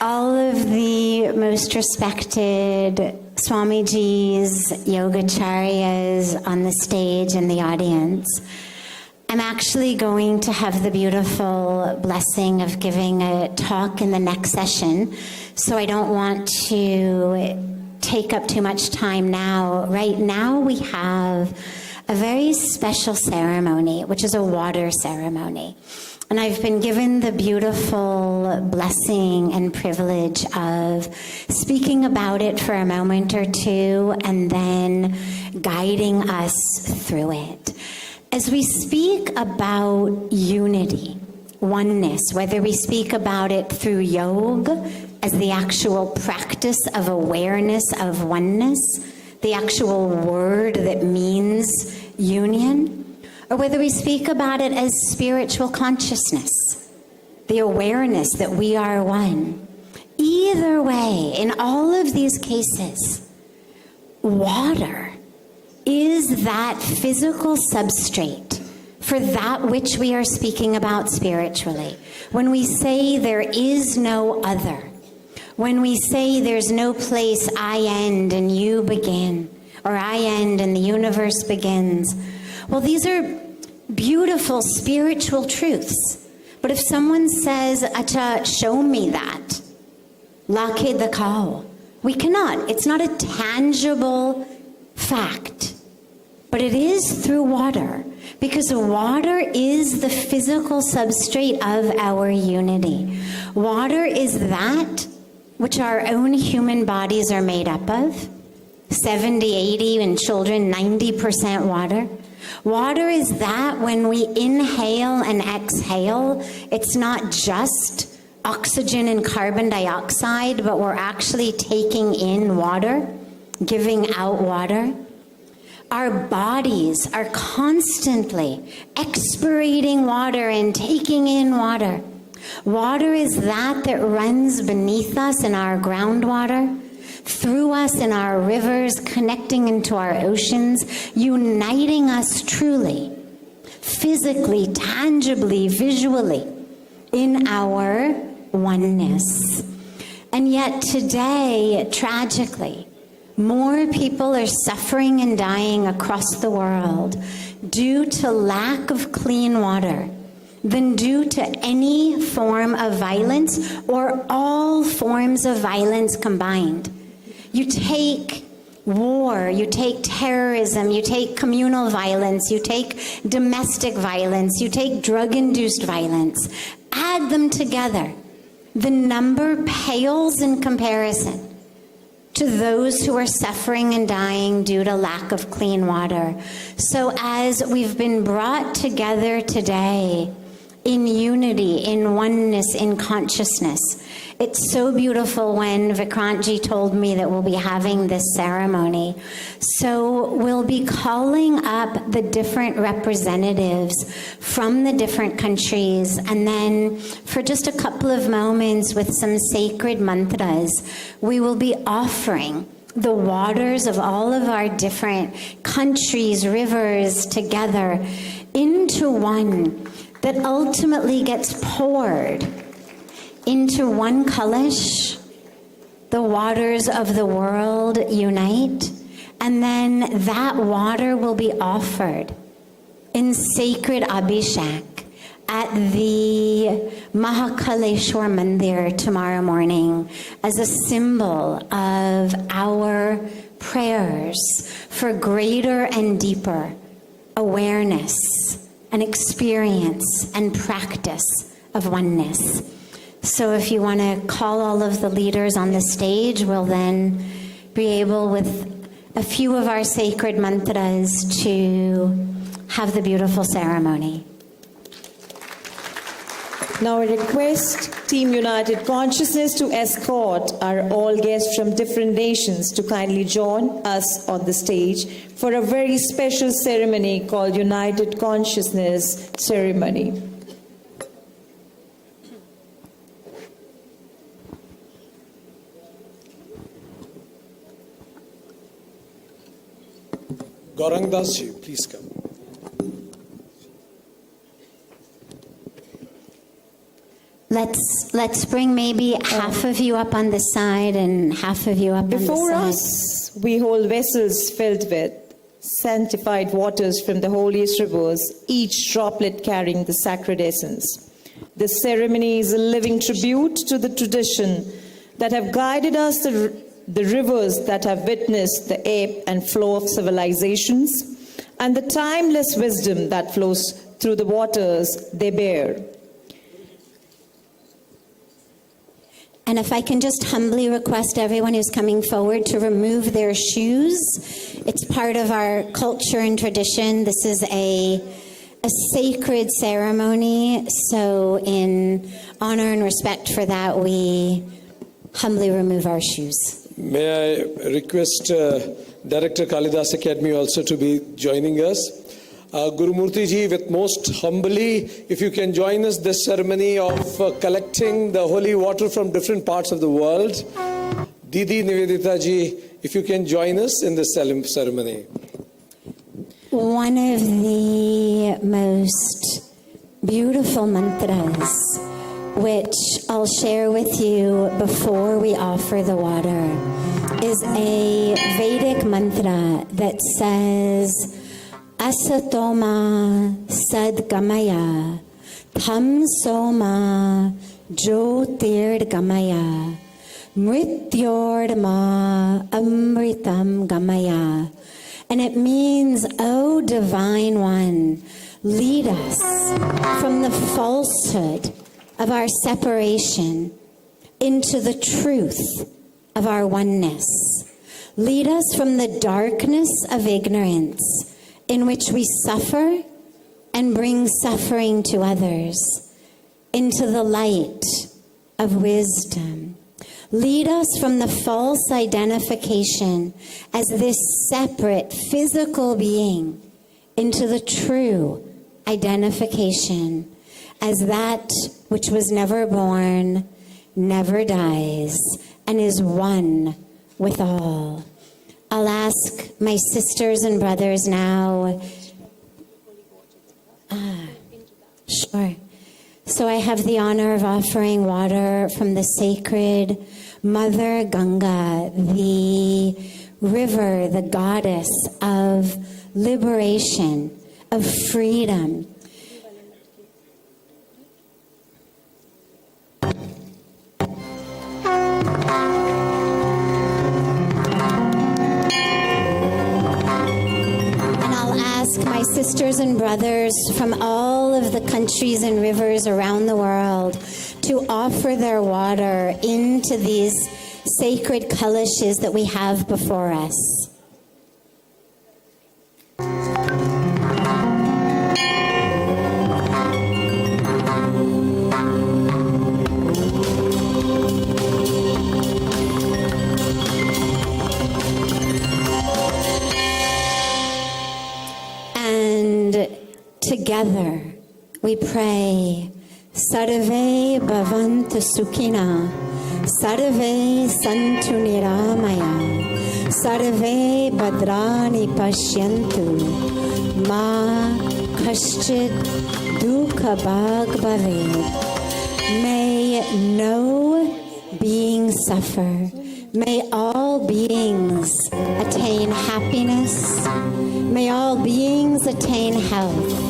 all of the most respected Swamijis, Yogacharyas on the stage and the audience. I'm actually going to have the beautiful blessing of giving a talk in the next session, so I don't want to take up too much time now. Right now we have a very special ceremony, which is a water ceremony. And I've been given the beautiful blessing and privilege of speaking about it for a moment or two and then guiding us through it. As we speak about unity, oneness, whether we speak about it through yoga as the actual practice of awareness of oneness, the actual word that means union, or whether we speak about it as spiritual consciousness, the awareness that we are one. Either way, in all of these cases, water is that physical substrate for that which we are speaking about spiritually. When we say there is no other, when we say there's no place I end and you begin, or I end and the universe begins, well, these are beautiful spiritual truths. But if someone says, Acha, show me that, Lake the cow, we cannot. It's not a tangible fact. But it is through water, because water is the physical substrate of our unity. Water is that which our own human bodies are made up of. 70, 80 in children, 90% water. Water is that when we inhale and exhale, it's not just oxygen and carbon dioxide, but we're actually taking in water, giving out water. Our bodies are constantly expirating water and taking in water. Water is that runs beneath us in our groundwater, through us in our rivers, connecting into our oceans, uniting us truly, physically, tangibly, visually, in our oneness. And yet today, tragically, more people are suffering and dying across the world due to lack of clean water than due to any form of violence or all forms of violence combined. You take war, you take terrorism, you take communal violence, you take domestic violence, you take drug-induced violence, add them together. The number pales in comparison to those who are suffering and dying due to lack of clean water. So as we've been brought together today in unity, in oneness, in consciousness, it's so beautiful when Vikrantji told me that we'll be having this ceremony. So we'll be calling up the different representatives from the different countries, and then for just a couple of moments with some sacred mantras, we will be offering the waters of all of our different countries, rivers together into one that ultimately gets poured into one kalash. The waters of the world unite, and then that water will be offered in sacred abhishek at the Mahakaleshwar Mandir tomorrow morning as a symbol of our prayers for greater and deeper awareness and experience and practice of oneness. So if you want to call all of the leaders on the stage, we'll then be able, with a few of our sacred mantras, to have the beautiful ceremony. Now I request Team United Consciousness to escort our all guests from different nations to kindly join us on the stage for a very special ceremony called United Consciousness Ceremony. Gaurang Das ji, please come. Let's bring maybe half of you up on the side and half of you up Before on the side. us, we hold vessels filled with sanctified waters from the holiest rivers, each droplet carrying the sacred essence. This ceremony is a living tribute to the tradition that have guided us, the rivers that have witnessed the ebb and flow of civilizations, and the timeless wisdom that flows through the waters they bear. And if I can just humbly request everyone who's coming forward to remove their shoes. It's part of our culture and tradition. This is a sacred ceremony. So in honor and respect for that, we humbly remove our shoes. May I request Director Kalidas Academy also to be joining us. Guru Murthy ji, with most humbly, if you can join us this ceremony of collecting the holy water from different parts of the world. Didi Nivedita ji, if you can join us in this ceremony. One of the most beautiful mantras, which I'll share with you before we offer the water, is a Vedic mantra that says, Asatoma sadgamaya, tamsoma jyotirgamaya, mrityorma amritam gamaya. And it means, O Divine One, lead us from the falsehood of our separation into the truth of our oneness. Lead us from the darkness of ignorance in which we suffer and bring suffering to others, into the light of wisdom. Lead us from the false identification as this separate physical being into the true identification as that which was never born, never dies, and is one with all. I'll ask my sisters and brothers now. Sure. So I have the honor of offering water from the sacred Mother Ganga, the river, the goddess of liberation, of freedom. My sisters and brothers from all of the countries and rivers around the world to offer their water into these sacred kalashes that we have before us. Together we pray, Sarve Bhavantu Sukhina, Sarve Santu Niramaya, Sarve Bhadrani Pashyantu, Ma Kaschid Dukha Bhag Bhaved. May no being suffer. May all beings attain happiness. May all beings attain health.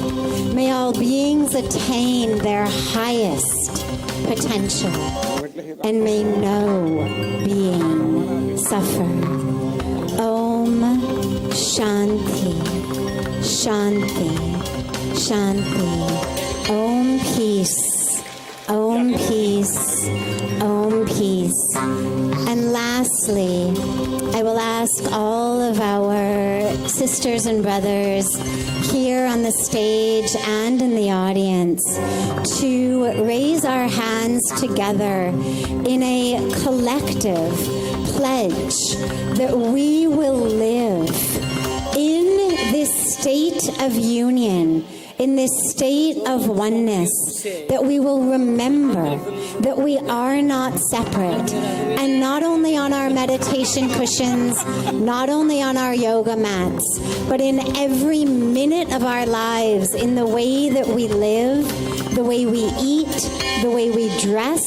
May all beings attain their highest potential. And may no being suffer. Om Shanti, Shanti, Shanti. Om peace, Om peace, Om peace. And lastly, I will ask all of our sisters and brothers here on the stage and in the audience to raise our hands together in a collective pledge that we will live in this state of union, in this state of oneness, that we will remember that we are not separate. And not only on our meditation cushions, not only on our yoga mats, but in every minute of our lives, in the way that we live, the way we eat, the way we dress,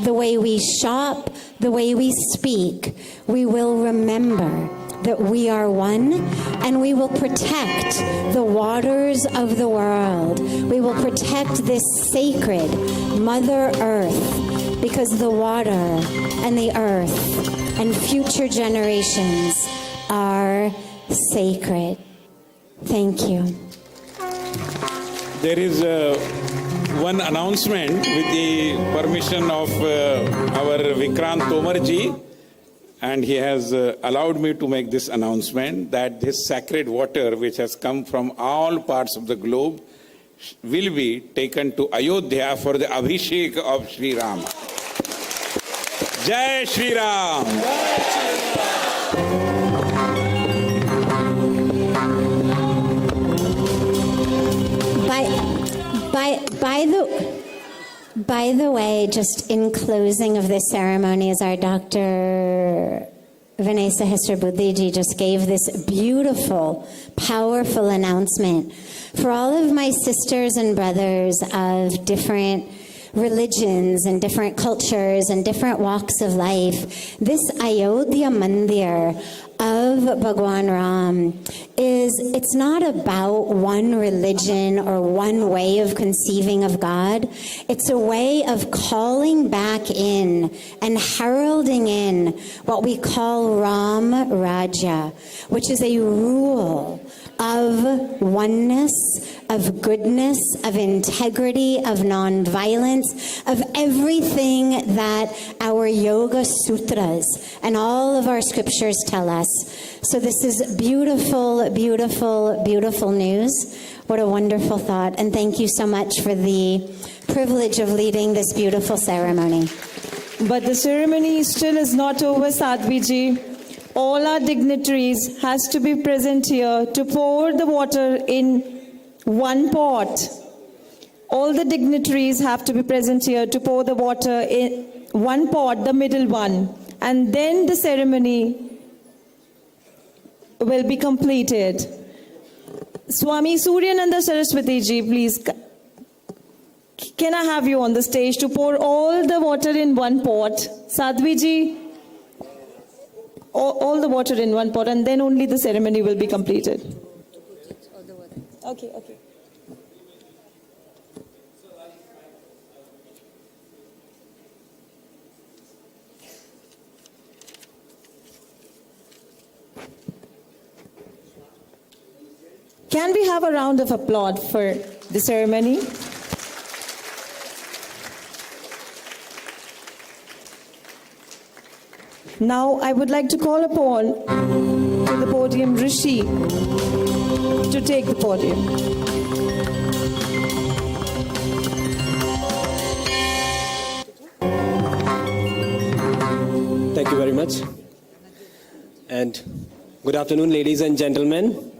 the way we shop, the way we speak, we will remember that we are one, and we will protect the waters of the world. We will protect this sacred Mother Earth, because the water and the earth and future generations are sacred. Thank you. There is one announcement with the permission of our Vikrant Tomar ji, and he has allowed me to make this announcement that this sacred water, which has come from all parts of the globe, will be taken to Ayodhya for the Abhishek of Sri Ram. Jai Sri Ram! By the way, just in closing of this ceremony, as our Dr. Vanessa Hester-Buddhiji just gave this beautiful, powerful announcement for all of my sisters and brothers of different religions and different cultures and different walks of life. This Ayodhya Mandir of Bhagwan Ram it's not about one religion or one way of conceiving of God. It's a way of calling back in and heralding in what we call Ram Raja, which is a rule of oneness, of goodness, of integrity, of nonviolence, of everything that our Yoga Sutras and all of our scriptures tell us. So this is beautiful, beautiful, beautiful news. What a wonderful thought. And thank you so much for the privilege of leading this beautiful ceremony. But the ceremony still is not over, Sadhviji. All our dignitaries has to be present here to pour the water in one pot. All the dignitaries have to be present here to pour the water in one pot, the middle one. And then the ceremony will be completed. Swami Suryananda Saraswati ji, please, can I have you on the stage to pour all the water in one pot? Sadhvi ji, all the water in one pot, and then only the ceremony will be completed. Okay. Can we have a round of applause for the ceremony? Now I would like to call upon to the podium Rishi to take the podium. Thank you very much. And good afternoon, ladies and gentlemen.